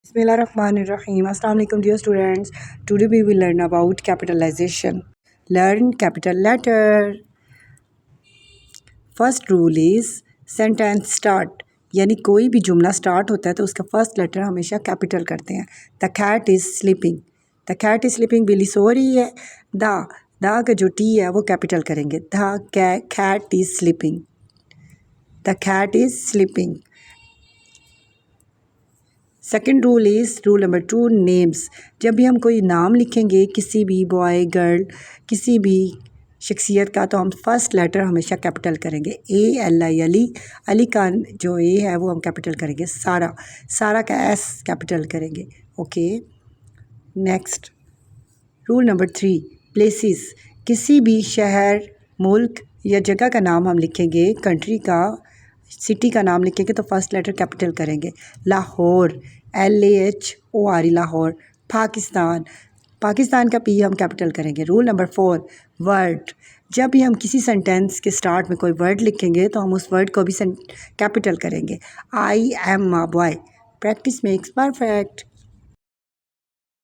Bismillahirrahmanirrahim. Assalamu alaikum dear students. Today we will learn about capitalization. Learn capital letter. First rule is sentence start. यानी कोई भी जुमला start होता है तो उसका फर्स्ट लेटर हमेशा कैपिटल करते हैं. The cat is sleeping. The cat is sleeping. बिल्ली सो रही है. द का जो टी है वो कैपिटल करेंगे. The cat is sleeping. The cat is sleeping. Second rule is rule number 2 names. जब भी हम कोई नाम लिखेंगे किसी भी बॉय गर्ल किसी भी शख्सियत का तो हम फर्स्ट लेटर हमेशा कैपिटल करेंगे. ALI अली. अली का जो ए है वो हम कैपिटल करेंगे. सारा का S कैपिटल करेंगे. Okay. Next rule number 3 places. किसी भी शहर मुल्क या जगह का नाम हम लिखेंगे, कंट्री का सिटी का नाम लिखेंगे तो फर्स्ट लेटर कैपिटल करेंगे. लाहौर LAHORE लाहौर. पाकिस्तान का P हम कैपिटल करेंगे. Rule number 4 word. जब भी हम किसी सेंटेंस के स्टार्ट में कोई वर्ड लिखेंगे तो हम उस वर्ड को भी कैपिटल करेंगे. I am a boy. Practice makes perfect.